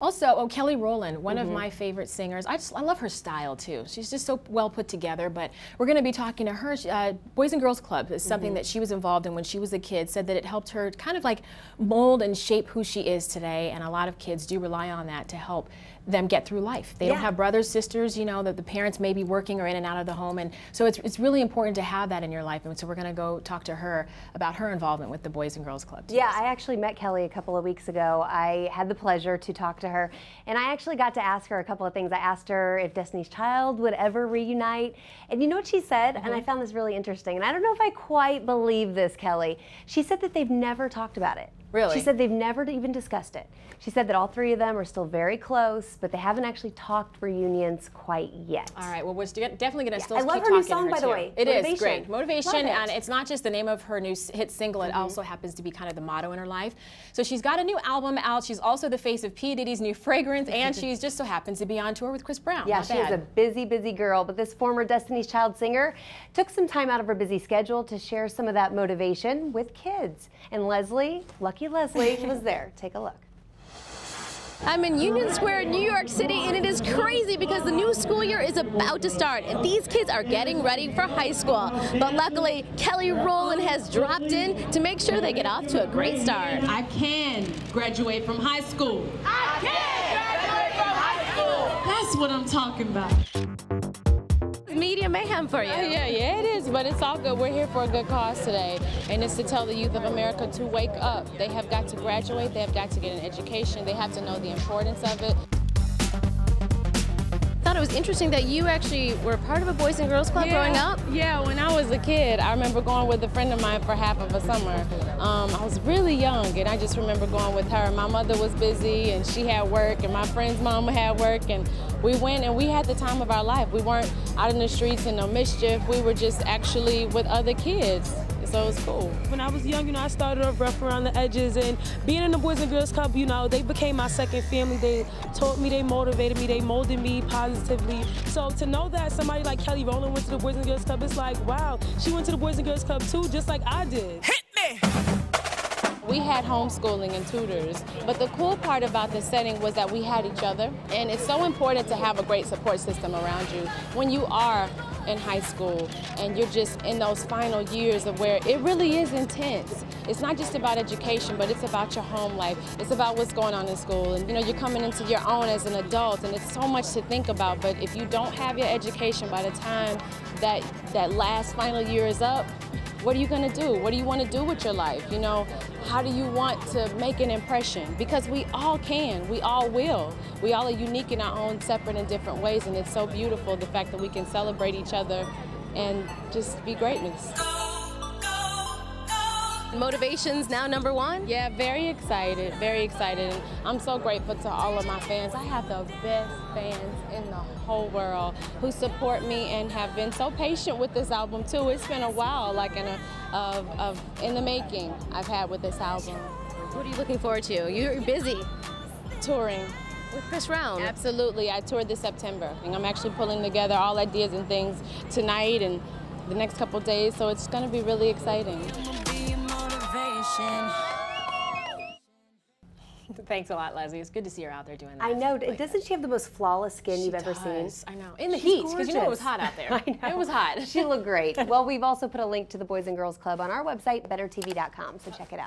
Also, Kelly Rowland, one of my favorite singers. I love her style too. She's just so well put together. But we're going to be talking to her. Boys and Girls Club is something that she was involved in when she was a kid. Said that it helped her kind of like mold and shape who she is today. And a lot of kids do rely on that to help them get through life. They don't have brothers, sisters, you know, that the parents may be working or in and out of the home. And so it's really important to have that in your life. And so we're going to go talk to her about her involvement with the Boys and Girls Club. Yeah, I actually met Kelly a couple of weeks ago. I had the pleasure to talk to her, and I actually got to ask her a couple of things. I asked her if Destiny's Child would ever reunite, and you know what she said? And I found this really interesting, and I don't know if I quite believe this, Kelly. She said that they've never talked about it. Really? She said they've never even discussed it. She said that all three of them are still very close, but they haven't actually talked reunions quite yet. All right, well, we're definitely going to still I keep love talking her new song, to her by the way. It Motivation. is great. Motivation, Love and it's not just the name of her new hit single, it also happens to be kind of the motto in her life. So she's got a new album out. She's also the face of P. Diddy's new fragrance, and she's just so happens to be on tour with Chris Brown. Yeah, Not she bad. is a busy, busy girl, but this former Destiny's Child singer took some time out of her busy schedule to share some of that motivation with kids. And Leslie, lucky Leslie, was there. Take a look. I'm in Union Square, New York City, and it is crazy because the new school year is about to start, and these kids are getting ready for high school. But luckily, Kelly Rowland has dropped in to make sure they get off to a great start. I can graduate from high school. I can graduate from high school. That's what I'm talking about. Media mayhem for you. Yeah, it is, but it's all good. We're here for a good cause today, and it's to tell the youth of America to wake up. They have got to graduate, they have got to get an education, they have to know the importance of it. I thought it was interesting that you actually were part of a Boys and Girls Club growing up. Yeah, when I was a kid, I remember going with a friend of mine for half of a summer. I was really young, and I just remember going with her. My mother was busy, and she had work, and my friend's mom had work, and we went, and we had the time of our life. We weren't out in the streets and no mischief. We were just actually with other kids. So it was cool. When I was young, you know, I started off rough around the edges, and being in the Boys and Girls Club, you know, they became my second family. They taught me, they motivated me, they molded me positively. So to know that somebody like Kelly Rowland went to the Boys and Girls Club, it's like, wow, she went to the Boys and Girls Club too, just like I did. Hit me! We had homeschooling and tutors, but the cool part about the setting was that we had each other, and it's so important to have a great support system around you when you are in high school and you're just in those final years of where it really is intense. It's not just about education, but it's about your home life. It's about what's going on in school, and you know, you're coming into your own as an adult, and it's so much to think about. But if you don't have your education by the time that last final year is up, what are you going to do? What do you want to do with your life? You know, how do you want to make an impression? Because we all can, we all will. We all are unique in our own separate and different ways, and it's so beautiful, the fact that we can celebrate each other and just be greatness. Motivation's now #1? Yeah, very excited, very excited. And I'm so grateful to all of my fans. I have the best fans in the whole world who support me and have been so patient with this album too. It's been a while, like in the making I've had with this album. What are you looking forward to? You're busy. Touring. With Chris Brown? Absolutely, I toured this September. And I'm actually pulling together all ideas and things tonight and the next couple days, so it's gonna be really exciting. Thanks a lot, Leslie. It's good to see her out there doing that. I know. Really Doesn't she have the most flawless skin you've ever seen? I know. In the She's heat, because you know it was hot out there. I know. It was hot. She looked great. Well, we've also put a link to the Boys and Girls Club on our website, bettertv.com, so check it out.